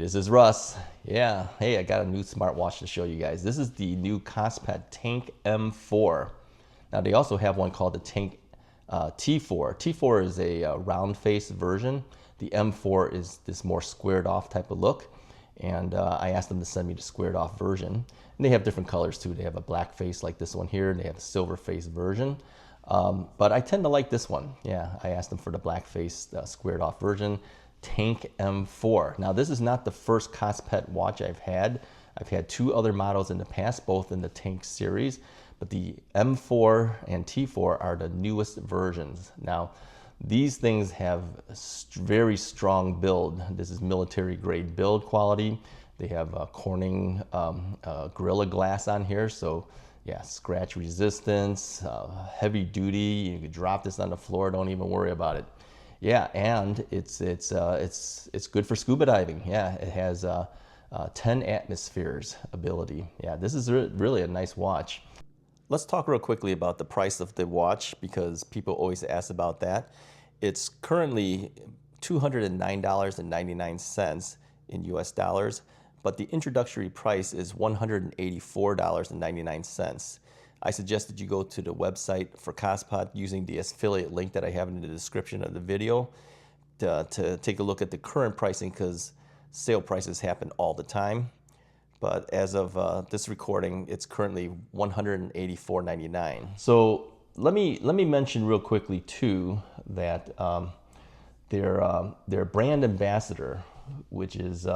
this is Russ. Yeah, hey, I got a new smartwatch to show you guys. This is the new KOSPET TANK M4. Now they also have one called the Tank T4. T4 is a round face version. The M4 is this more squared off type of look. And I asked them to send me the squared off version. And they have different colors too. They have a black face like this one here, and they have a silver face version. But I tend to like this one. Yeah, I asked them for the black face, squared off version. Tank M4. Now this is not the first KOSPET watch I've had. I've had two other models in the past, both in the Tank series, but the M4 and T4 are the newest versions. Now these things have a very strong build. This is military grade build quality. They have Corning Gorilla Glass on here, so yeah, scratch resistance, heavy duty. You can drop this on the floor, don't even worry about it. Yeah, and it's good for scuba diving. Yeah, it has 10 atmospheres ability. Yeah, this is really a nice watch. Let's talk real quickly about the price of the watch because people always ask about that. It's currently $209.99 in US dollars, but the introductory price is $184.99. I suggest that you go to the website for KOSPET using the affiliate link that I have in the description of the video to take a look at the current pricing because sale prices happen all the time. But as of this recording, it's currently $184.99. So let me mention real quickly too that their brand ambassador, which is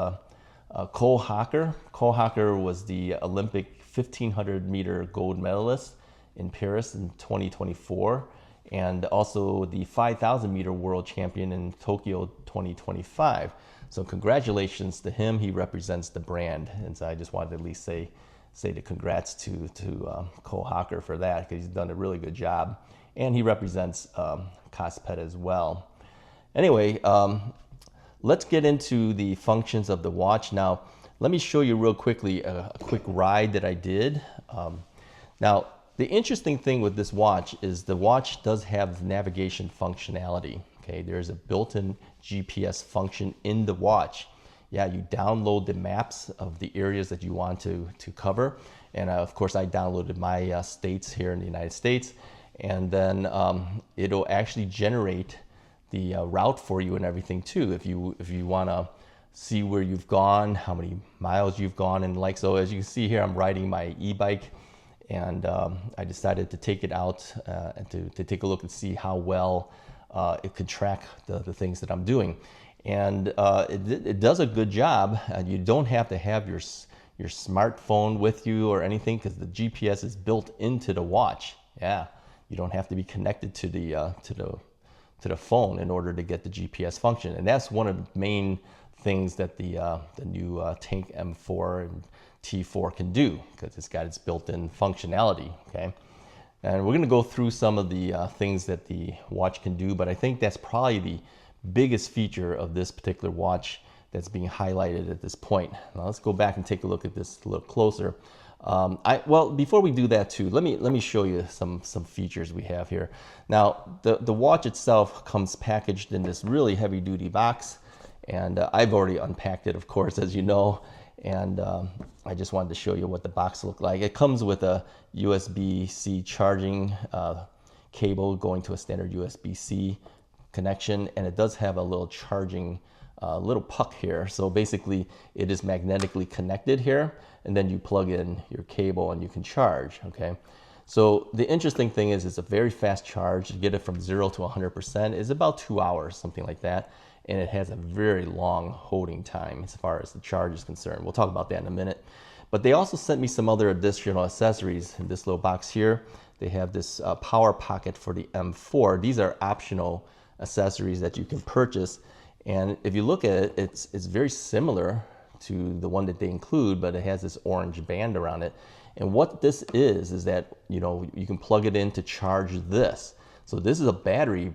Cole Hocker. Cole Hocker was the Olympic 1500 meter gold medalist in Paris in 2024 and also the 5000 meter world champion in Tokyo 2025. So congratulations to him. He represents the brand, and so I just wanted to at least say the congrats to Cole Hocker for that because he's done a really good job, and he represents KOSPET as well. Anyway, let's get into the functions of the watch. Now, let me show you real quickly a quick ride that I did. Now, the interesting thing with this watch is the watch does have navigation functionality. Okay, there's a built-in GPS function in the watch. Yeah, you download the maps of the areas that you want to cover. And of course, I downloaded my states here in the United States. And then it'll actually generate the route for you and everything too. If you want to see where you've gone, how many miles you've gone, and like so. As you can see here, I'm riding my e-bike, and I decided to take it out and to take a look and see how well it could track the things that I'm doing. And it does a good job. You don't have to have your smartphone with you or anything because the GPS is built into the watch. Yeah, you don't have to be connected to the phone in order to get the GPS function, and that's one of the main things that the new Tank M4 and T4 can do because it's got its built-in functionality. Okay, and we're going to go through some of the things that the watch can do, but I think that's probably the biggest feature of this particular watch that's being highlighted at this point. Now let's go back and take a look at this a little closer. Well, before we do that too, let me show you some features we have here. Now, the watch itself comes packaged in this really heavy-duty box, and I've already unpacked it, of course, as you know, and I just wanted to show you what the box looked like. It comes with a USB-C charging cable going to a standard USB-C connection, and it does have a little charging little puck here. So basically it is magnetically connected here, and then you plug in your cable and you can charge. Okay, so the interesting thing is it's a very fast charge. To get it from 0 to 100% is about 2 hours, something like that, and it has a very long holding time as far as the charge is concerned. We'll talk about that in a minute. But they also sent me some other additional accessories in this little box here. They have this power pocket for the M4. These are optional accessories that you can purchase, and if you look at it, it's very similar to the one that they include, but it has this orange band around it. And what this is that, you know, you can plug it in to charge this. So this is a battery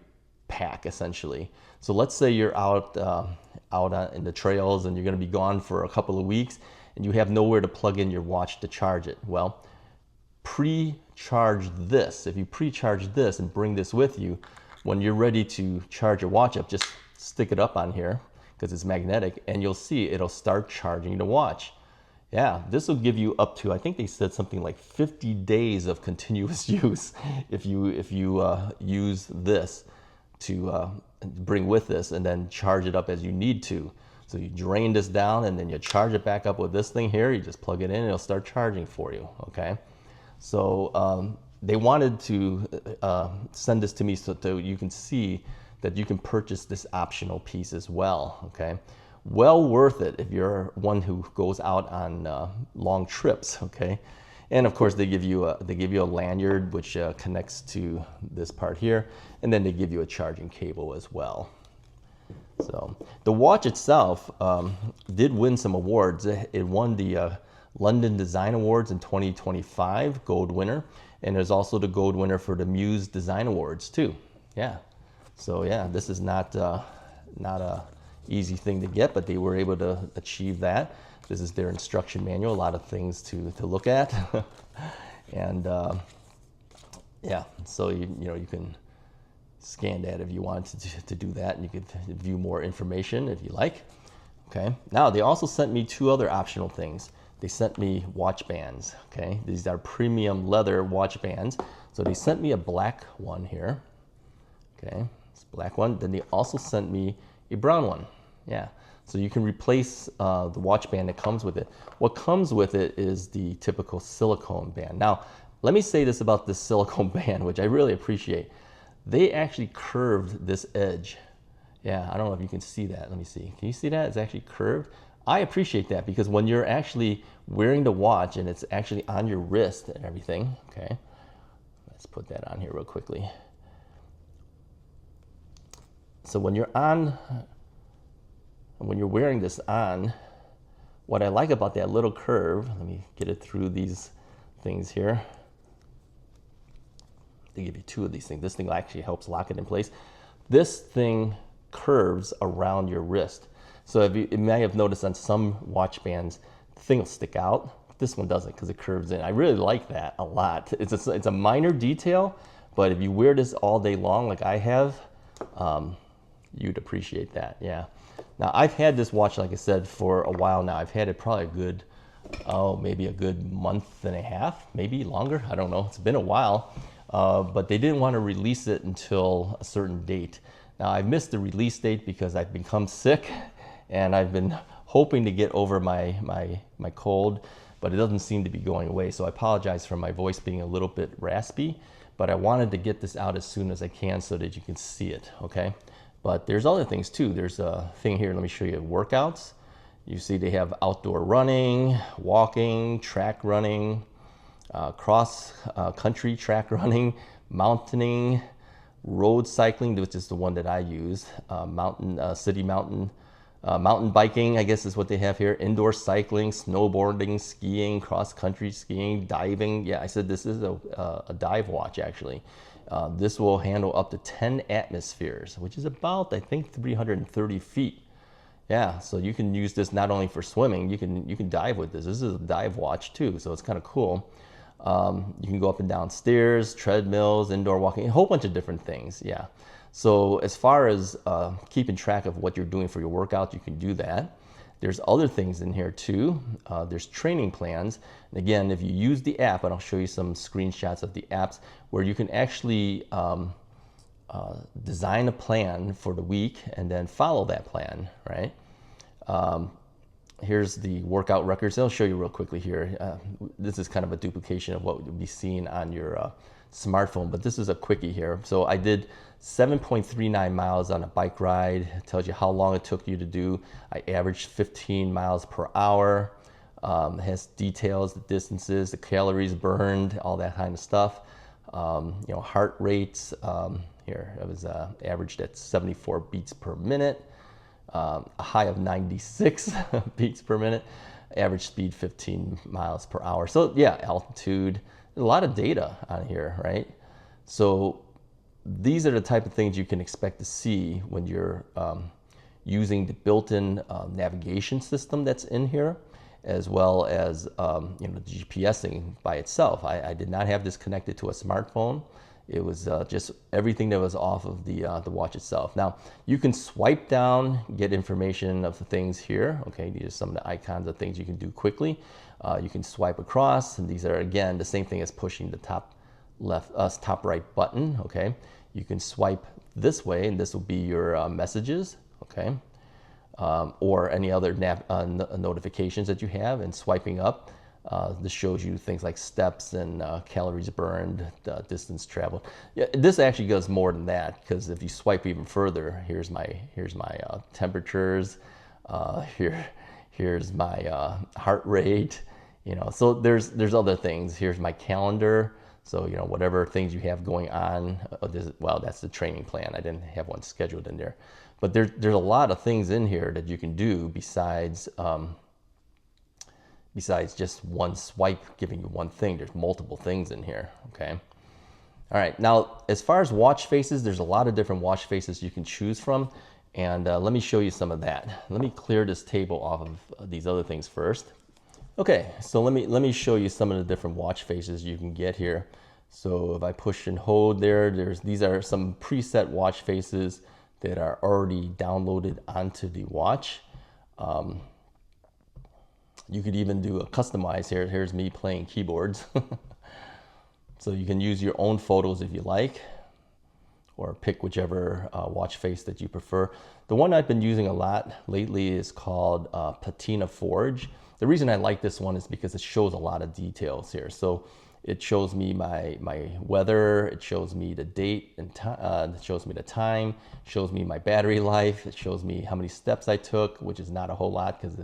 pack essentially. So let's say you're out in the trails and you're going to be gone for a couple of weeks and you have nowhere to plug in your watch to charge it. Well, pre-charge this. If you pre-charge this and bring this with you, when you're ready to charge your watch up, just stick it up on here, because it's magnetic, and you'll see it'll start charging the watch. Yeah, this will give you up to, I think they said something like 50 days of continuous use if you use this to bring with this, and then charge it up as you need to. So you drain this down and then you charge it back up with this thing here. You just plug it in and it'll start charging for you, okay? So they wanted to send this to me so that you can see that you can purchase this optional piece as well, okay? Well worth it if you're one who goes out on long trips, okay? And of course they give you a lanyard which connects to this part here, and then they give you a charging cable as well. So the watch itself did win some awards. It won the London Design Awards in 2025, gold winner, and there's also the gold winner for the Muse Design Awards too. Yeah. So yeah, this is not a easy thing to get, but they were able to achieve that. This is their instruction manual, a lot of things to look at. And yeah, so you can scan that if you wanted to do that, and you could view more information if you like. Okay, now they also sent me two other optional things. They sent me watch bands, okay? These are premium leather watch bands. So they sent me a black one here, okay? It's a black one. Then they also sent me a brown one, yeah. So you can replace the watch band that comes with it. What comes with it is the typical silicone band. Now, let me say this about this silicone band, which I really appreciate. They actually curved this edge. Yeah, I don't know if you can see that. Let me see. Can you see that? It's actually curved. I appreciate that because when you're actually wearing the watch and it's actually on your wrist and everything, okay? Let's put that on here real quickly. So when you're wearing this on, what I like about that little curve, let me get it through these things here. They give you two of these things. This thing actually helps lock it in place. This thing curves around your wrist. So you may have noticed on some watch bands, the thing will stick out. This one doesn't because it curves in. I really like that a lot. It's a minor detail, but if you wear this all day long like I have, you'd appreciate that, yeah. Now I've had this watch, like I said, for a while now. I've had it probably a good, maybe a good month and a half, maybe longer. I don't know, it's been a while. But they didn't want to release it until a certain date. Now I missed the release date because I've become sick and I've been hoping to get over my cold, but it doesn't seem to be going away. So I apologize for my voice being a little bit raspy, but I wanted to get this out as soon as I can so that you can see it, okay? But there's other things too. There's a thing here, let me show you workouts. You see they have outdoor running, walking, track running, cross country track running, mountaining, road cycling, which is the one that I use, mountain biking, I guess is what they have here, indoor cycling, snowboarding, skiing, cross country skiing, diving. Yeah, I said this is a dive watch actually. This will handle up to 10 atmospheres, which is about, I think, 330 feet. Yeah, so you can use this not only for swimming, you can dive with this. This is a dive watch too, so it's kind of cool. You can go up and down stairs, treadmills, indoor walking, a whole bunch of different things, yeah. So as far as keeping track of what you're doing for your workout, you can do that. There's other things in here too. There's training plans. And again, if you use the app, and I'll show you some screenshots of the apps, where you can actually design a plan for the week and then follow that plan, right? Here's the workout records. I'll show you real quickly here. This is kind of a duplication of what would be seen on your smartphone, but this is a quickie here. So I did 7.39 miles on a bike ride. It tells you how long it took you to do. I averaged 15 miles per hour. It has details, the distances, the calories burned, all that kind of stuff. You know, heart rates. Here, it was averaged at 74 beats per minute. A high of 96 beats per minute. Average speed 15 miles per hour. So yeah, altitude. A lot of data on here, right? So these are the type of things you can expect to see when you're using the built-in navigation system that's in here, as well as you know, the GPSing by itself. I did not have this connected to a smartphone. It was just everything that was off of the watch itself. Now, you can swipe down, get information of the things here. Okay, these are some of the icons of things you can do quickly. You can swipe across, and these are, again, the same thing as pushing the top right button. Okay, you can swipe this way, and this will be your messages. Okay, or any other notifications that you have. And swiping up, this shows you things like steps and calories burned, distance traveled. Yeah, this actually does more than that, because if you swipe even further, here's my temperatures, here's my heart rate. You know, so there's other things. Here's my calendar. So, you know, whatever things you have going on, well, that's the training plan. I didn't have one scheduled in there. But there's a lot of things in here that you can do besides just one swipe giving you one thing. There's multiple things in here, okay? All right, now, as far as watch faces, there's a lot of different watch faces you can choose from. And let me show you some of that. Let me clear this table off of these other things first. Okay, so let me show you some of the different watch faces you can get here. So if I push and hold there, these are some preset watch faces that are already downloaded onto the watch. You could even do a customize here. Here's me playing keyboards. So you can use your own photos if you like, or pick whichever watch face that you prefer. The one I've been using a lot lately is called Patina Forge. The reason I like this one is because it shows a lot of details here. So it shows me my weather, it shows me the date and it shows me the time, shows me my battery life, it shows me how many steps I took, which is not a whole lot because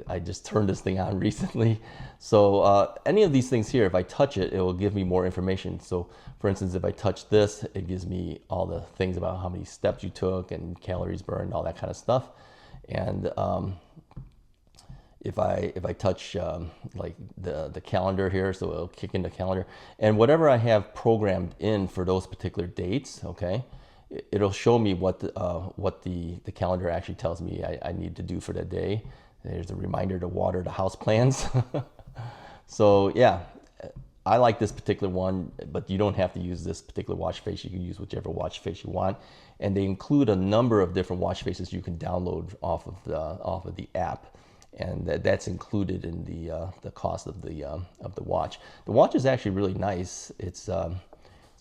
I just turned this thing on recently. So any of these things here, if I touch it, it will give me more information. So for instance, if I touch this, it gives me all the things about how many steps you took and calories burned, all that kind of stuff. And if I touch like the calendar here, so it'll kick in the calendar, and whatever I have programmed in for those particular dates, okay, it'll show me what the calendar actually tells me I need to do for that day. There's a reminder to water the house plants. So yeah, I like this particular one, but you don't have to use this particular watch face. You can use whichever watch face you want, and they include a number of different watch faces you can download off of the app. And that's included in the cost of the watch. The watch is actually really nice. It's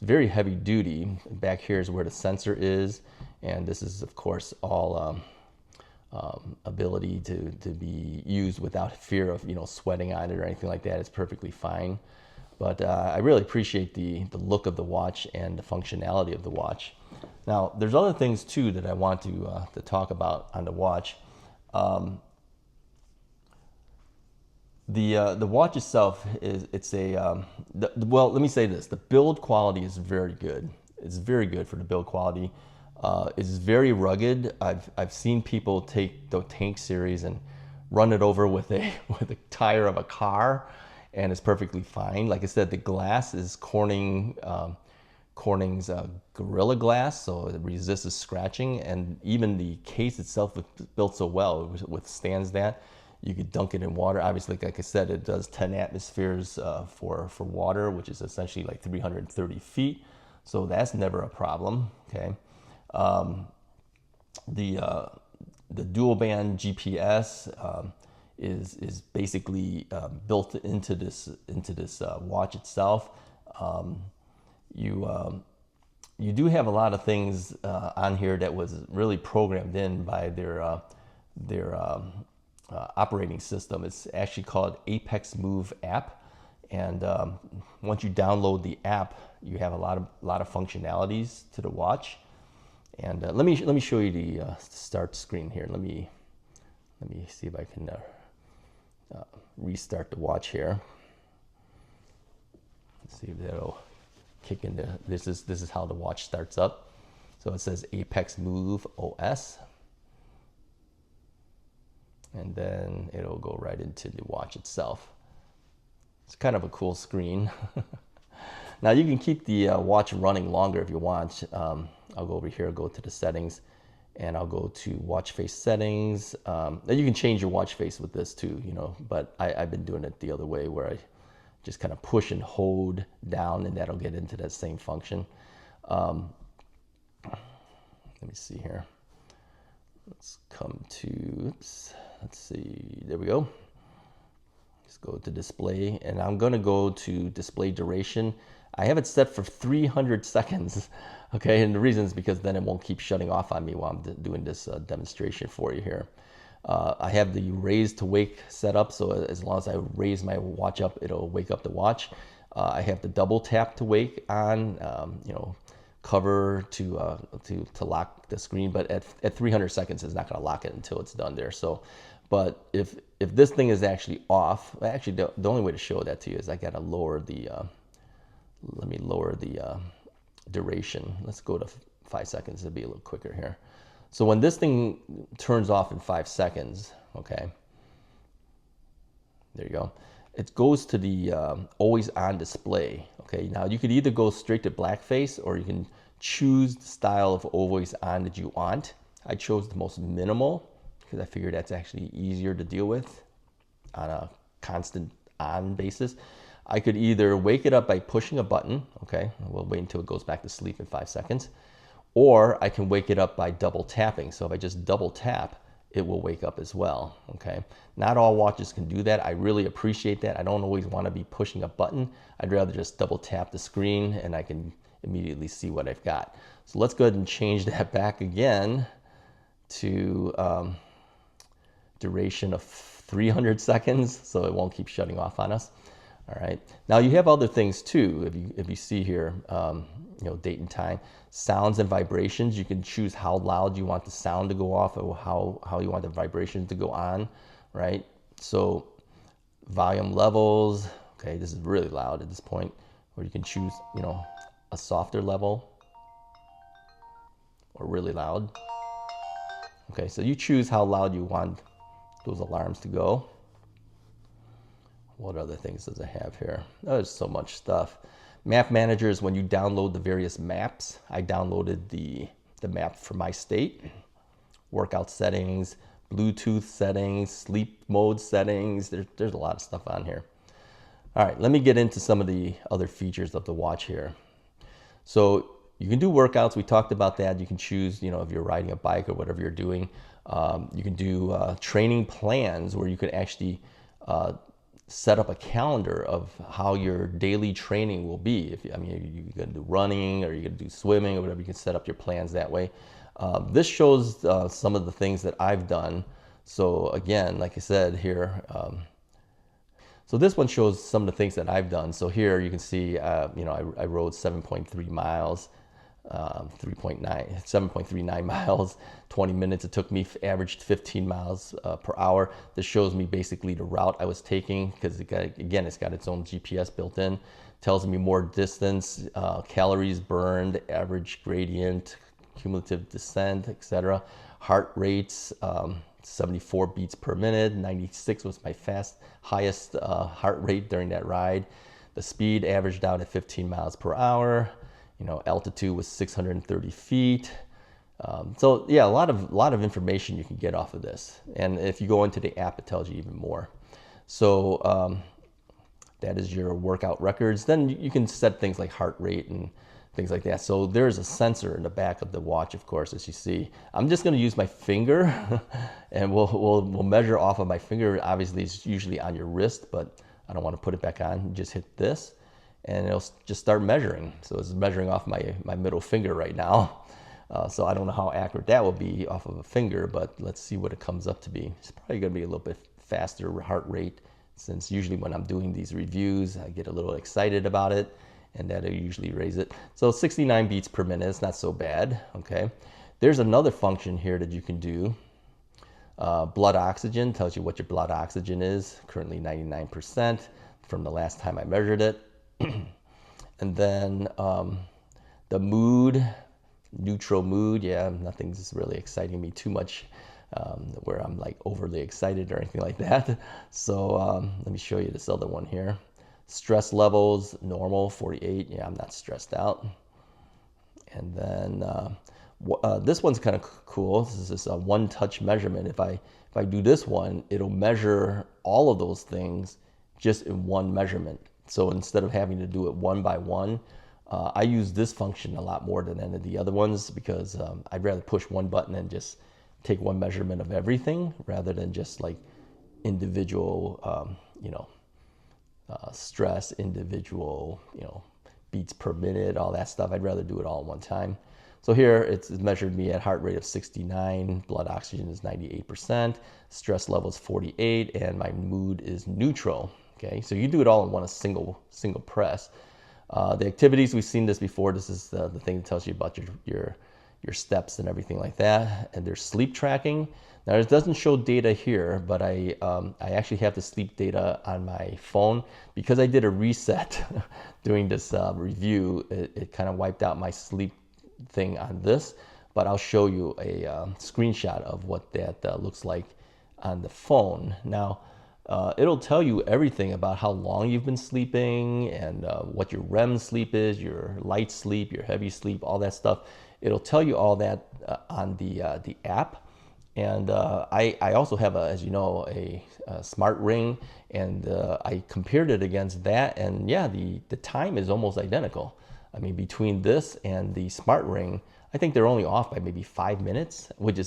very heavy duty. Back here is where the sensor is, and this is of course all ability to be used without fear of sweating on it or anything like that. It's perfectly fine. But I really appreciate the look of the watch and the functionality of the watch. Now there's other things too that I want to talk about on the watch. The watch itself well, let me say this: the build quality is very good. It's very good for the build quality. It's very rugged. I've seen people take the Tank series and run it over with a tire of a car, and it's perfectly fine. Like I said, the glass is Corning's Gorilla Glass, so it resists scratching, and even the case itself is built so well, it withstands that. You could dunk it in water. Obviously, like I said, it does 10 atmospheres for water, which is essentially like 330 feet. So that's never a problem, okay? The dual band GPS is basically built into this watch itself. You do have a lot of things on here that was really programmed in by their operating system. It's actually called Apex Move app, and once you download the app, you have a lot of functionalities to the watch. And let me show you the start screen here. Let me see if I can restart the watch here. Let's see if that'll kick into this is how the watch starts up. So it says Apex Move OS. And then it'll go right into the watch itself. It's kind of a cool screen. Now you can keep the watch running longer if you want. I'll go over here, go to the settings, and I'll go to watch face settings. You can change your watch face with this too, but I've been doing it the other way, where I just kind of push and hold down, and that'll get into that same function. Let me see here. Let's come to, oops, let's see, there we go. Let's go to display, and I'm gonna go to display duration. I have it set for 300 seconds, okay? And the reason is because then it won't keep shutting off on me while I'm doing this demonstration for you here. I have the raise to wake set up, so as long as I raise my watch up, it'll wake up the watch. I have the double tap to wake on, you know, cover to lock the screen, but at 300 seconds, it's not gonna lock it until it's done there. So, but if this thing is actually off, actually the only way to show that to you is I gotta lower the, let me lower the duration. Let's go to 5 seconds to be a little quicker here. So when this thing turns off in 5 seconds, okay, there you go. It goes to the always on display. Okay, now you could either go straight to blackface, or you can choose the style of always on that you want. I chose the most minimal because I figured that's actually easier to deal with on a constant on basis. I could either wake it up by pushing a button. Okay, we'll wait until it goes back to sleep in 5 seconds. Or I can wake it up by double tapping. So if I just double tap, it will wake up as well, okay? Not all watches can do that. I really appreciate that. I don't always want to be pushing a button. I'd rather just double tap the screen and I can immediately see what I've got. So let's go ahead and change that back again to duration of 300 seconds, so it won't keep shutting off on us. All right, now you have other things too. If you see here, you know, date and time, sounds and vibrations. You can choose how loud you want the sound to go off, or how you want the vibrations to go on, right? So volume levels, okay, this is really loud at this point, or you can choose, you know, a softer level or really loud. Okay, so you choose how loud you want those alarms to go. What other things does it have here? Oh, there's so much stuff. Map manager is when you download the various maps. I downloaded the map for my state. Workout settings, Bluetooth settings, sleep mode settings. There's a lot of stuff on here. All right, let me get into some of the other features of the watch here. So you can do workouts. We talked about that. You can choose, you know, if you're riding a bike or whatever you're doing. You can do training plans where you can actually set up a calendar of how your daily training will be. If I mean, you're gonna do running or you're gonna do swimming or whatever, you can set up your plans that way. This shows some of the things that I've done. So again, like I said here, so this one shows some of the things that I've done. So here you can see, you know, I rode 7.3 miles, 7.39 miles, 20 minutes. It took me, averaged 15 miles per hour. This shows me basically the route I was taking, because again, it's got its own GPS built in. Tells me more distance, calories burned, average gradient, cumulative descent, etc. Heart rates, 74 beats per minute, 96 was my highest heart rate during that ride. The speed averaged out at 15 miles per hour. You know, altitude was 630 feet. So yeah, a lot of information you can get off of this. And if you go into the app, it tells you even more. So that is your workout records. Then you can set things like heart rate and things like that. So there's a sensor in the back of the watch, of course, as you see. I'm just gonna use my finger and we'll measure off of my finger. Obviously it's usually on your wrist, but I don't wanna put it back on. You just hit this and it'll just start measuring. So it's measuring off my middle finger right now. So I don't know how accurate that will be off of a finger, but let's see what it comes up to be. It's probably gonna be a little bit faster heart rate, since usually when I'm doing these reviews, I get a little excited about it, and that'll usually raise it. So 69 beats per minute, it's not so bad, okay? There's another function here that you can do. Blood oxygen tells you what your blood oxygen is, currently 99% from the last time I measured it. And then the mood, neutral mood, yeah, nothing's really exciting me too much where I'm like overly excited or anything like that. So let me show you this other one here. Stress levels, normal, 48. Yeah, I'm not stressed out. And then this one's kind of cool. This is just a one-touch measurement. If I do this one, it'll measure all of those things just in one measurement. So instead of having to do it one by one, I use this function a lot more than any of the other ones because I'd rather push one button and just take one measurement of everything rather than just like individual, stress, individual, beats per minute, all that stuff. I'd rather do it all at one time. So here it's measured me at heart rate of 69, blood oxygen is 98%, stress level is 48, and my mood is neutral. Okay, so you do it all in one single press. The activities, we've seen this before. This is the thing that tells you about your steps and everything like that. And there's sleep tracking. Now it doesn't show data here, but I actually have the sleep data on my phone because I did a reset doing this review. It kind of wiped out my sleep thing on this, but I'll show you a screenshot of what that looks like on the phone. Now it'll tell you everything about how long you've been sleeping and what your REM sleep is, your light sleep, your heavy sleep, all that stuff. It'll tell you all that on the app. And I also have, as you know, a smart ring, and I compared it against that, and yeah, the time is almost identical. I mean, between this and the smart ring, I think they're only off by maybe 5 minutes, which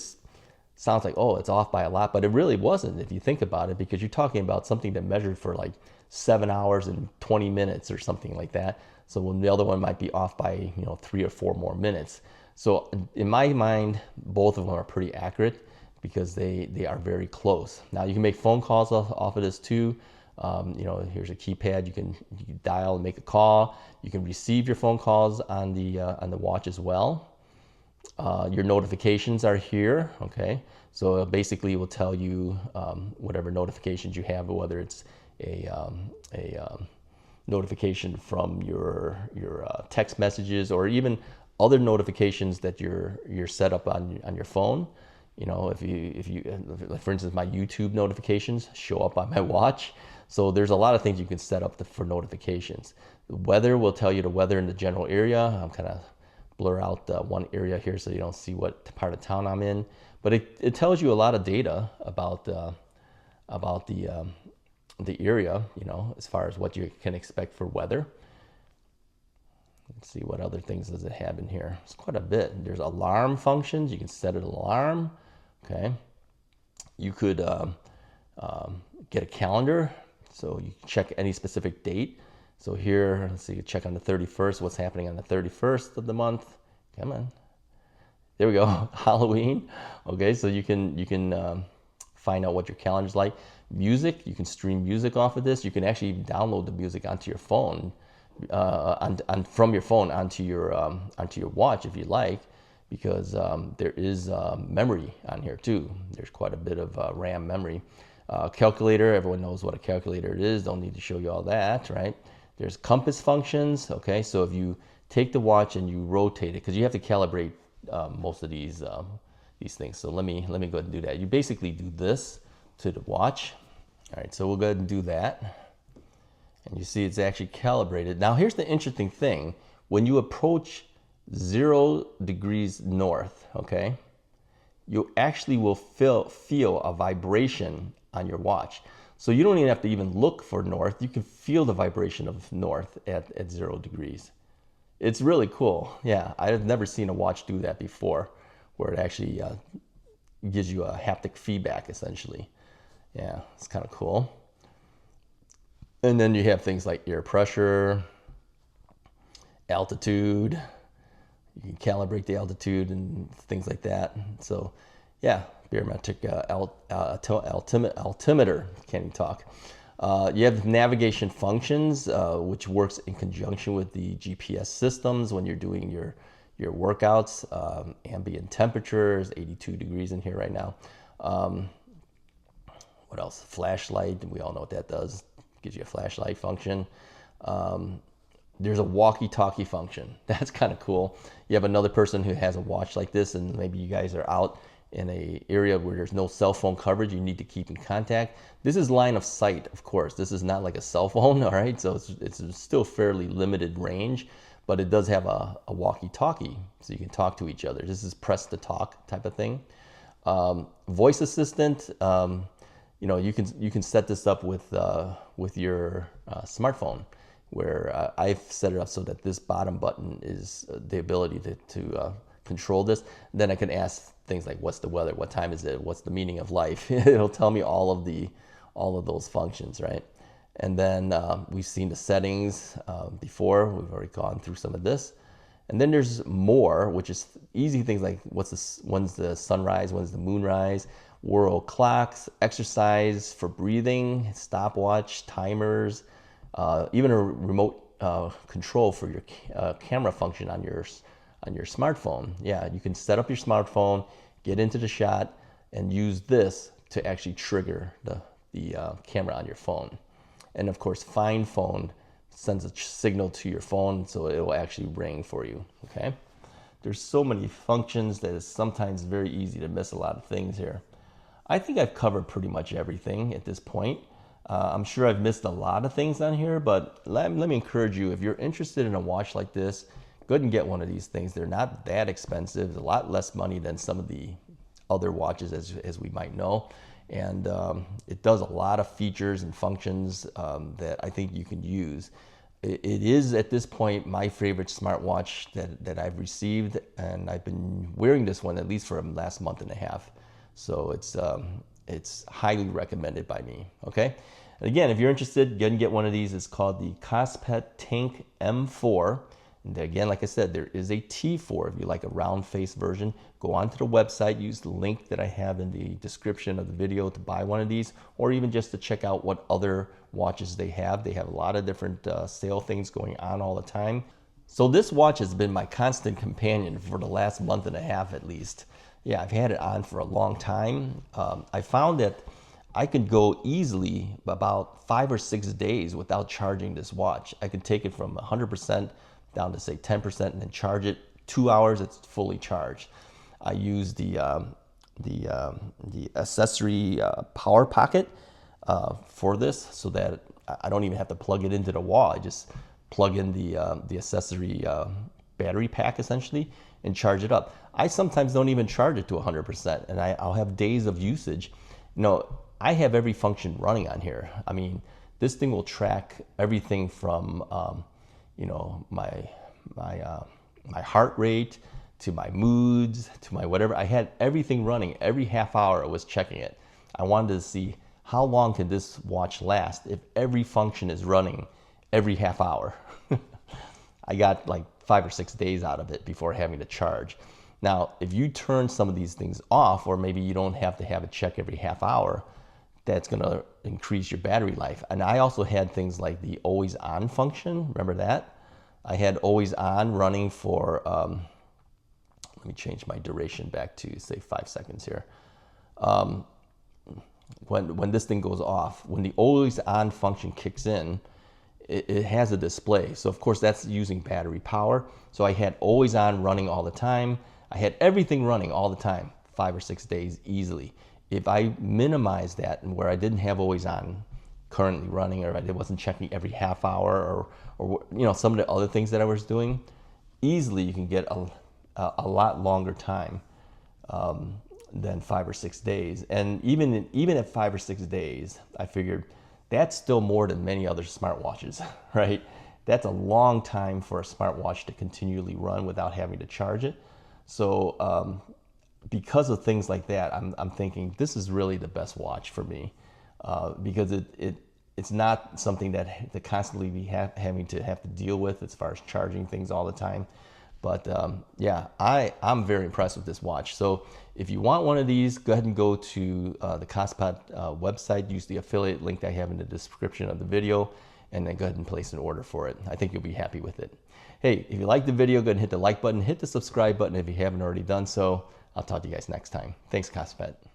sounds like, oh, it's off by a lot, but it really wasn't if you think about it, because you're talking about something that measured for like 7 hours and 20 minutes or something like that. So when the other one might be off by 3 or 4 more minutes. So in my mind, both of them are pretty accurate because they are very close. Now you can make phone calls off of this too. Here's a keypad. You can dial and make a call. You can receive your phone calls on the watch as well. Your notifications are here. Okay, so basically it will tell you whatever notifications you have, whether it's a notification from your text messages or even other notifications that you're set up on your phone. If you, for instance, my YouTube notifications show up on my watch. So there's a lot of things you can set up for notifications. The weather will tell you the weather in the general area. I'm kind of blur out one area here so you don't see what part of town I'm in. But it tells you a lot of data about the area, as far as what you can expect for weather. Let's see what other things does it have in here. It's quite a bit. There's alarm functions. You can set an alarm. Okay. You could get a calendar, so you can check any specific date. So here, let's see, check on the 31st, what's happening on the 31st of the month. Come on. There we go, Halloween. Okay, so you can find out what your calendar's like. Music, you can stream music off of this. You can actually download the music onto your phone, from your phone onto your watch if you like, because there is memory on here too. There's quite a bit of RAM memory. Calculator, everyone knows what a calculator it is. Don't need to show you all that, right? There's compass functions. Okay, so if you take the watch and you rotate it, because you have to calibrate most of these things. So let me go ahead and do that. You basically do this to the watch. All right, so we'll go ahead and do that. And you see it's actually calibrated. Now here's the interesting thing. When you approach 0 degrees north, okay, you actually will feel a vibration on your watch. So you don't even have to look for north. You can feel the vibration of north at 0 degrees. It's really cool. Yeah, I've never seen a watch do that before, where it actually gives you a haptic feedback essentially. Yeah, it's kind of cool. And then you have things like air pressure, altitude. You can calibrate the altitude and things like that. So yeah, barometric altimeter, can't even talk. You have navigation functions, which works in conjunction with the GPS systems when you're doing your workouts. Ambient temperature is 82 degrees in here right now. What else? Flashlight, we all know what that does. Gives you a flashlight function. There's a walkie-talkie function. That's kind of cool. You have another person who has a watch like this, and maybe you guys are out in an area where there's no cell phone coverage. You need to keep in contact. This is line of sight, of course. This is not like a cell phone, all right? So it's still fairly limited range, but it does have a walkie-talkie, so you can talk to each other. This is press to talk type of thing. Voice assistant, you can set this up with your smartphone. where I've set it up so that this bottom button is the ability to control this. Then I can ask things like, what's the weather, what time is it, what's the meaning of life. It'll tell me all of those functions, right? And then we've seen the settings before. We've already gone through some of this. And then there's more, which is easy things like when's the sunrise, when's the moonrise, world clocks, exercise for breathing, stopwatch, timers, even a remote control for your camera function on your smartphone. Yeah, you can set up your smartphone, get into the shot, and use this to actually trigger the camera on your phone. And of course, Find Phone sends a signal to your phone, so it will actually ring for you, okay? There's so many functions that it's sometimes very easy to miss a lot of things here. I think I've covered pretty much everything at this point. I'm sure I've missed a lot of things on here, but let me encourage you, if you're interested in a watch like this, go ahead and get one of these things. They're not that expensive, a lot less money than some of the other watches as we might know. And it does a lot of features and functions that I think you can use. It is at this point my favorite smartwatch that I've received, and I've been wearing this one at least for the last month and a half. So it's highly recommended by me, okay? And again, if you're interested, go and get one of these. It's called the KOSPET TANK M4. And again, like I said, there is a T4 if you like a round face version. Go onto the website, use the link that I have in the description of the video to buy one of these, or even just to check out what other watches they have. They have a lot of different sale things going on all the time. So this watch has been my constant companion for the last month and a half at least. Yeah, I've had it on for a long time. I found that I could go easily about 5 or 6 days without charging this watch. I could take it from 100% down to say 10% and then charge it. 2 hours, it's fully charged. I use the accessory power pocket for this, so that I don't even have to plug it into the wall. I just plug in the accessory battery pack essentially and charge it up. I sometimes don't even charge it to 100%, and I'll have days of usage. You know, I have every function running on here. I mean, this thing will track everything from you know, my heart rate to my moods to my whatever. I had everything running. Every half hour I was checking it. I wanted to see how long can this watch last if every function is running every half hour. I got like 5 or 6 days out of it before having to charge. Now, if you turn some of these things off, or maybe you don't have to have it check every half hour, that's going to increase your battery life. And I also had things like the always on function. Remember that? I had always on running for, let me change my duration back to say 5 seconds here. When this thing goes off, when the always on function kicks in, it has a display. So of course that's using battery power. So I had always on running all the time. I had everything running all the time, 5 or 6 days easily. If I minimize that and where I didn't have always on currently running, or I wasn't checking every half hour, or you know, some of the other things that I was doing, easily you can get a lot longer time than 5 or 6 days. And even at 5 or 6 days, I figured that's still more than many other smartwatches, right? That's a long time for a smartwatch to continually run without having to charge it. So because of things like that, I'm thinking this is really the best watch for me, because it's not something that to constantly be having to deal with as far as charging things all the time. But yeah, I'm very impressed with this watch. So if you want one of these, go ahead and go to the KOSPET website, use the affiliate link I have in the description of the video, and then go ahead and place an order for it. I think you'll be happy with it. Hey, if you like the video, go ahead and hit the like button, hit the subscribe button if you haven't already done so. I'll talk to you guys next time. Thanks, KOSPET.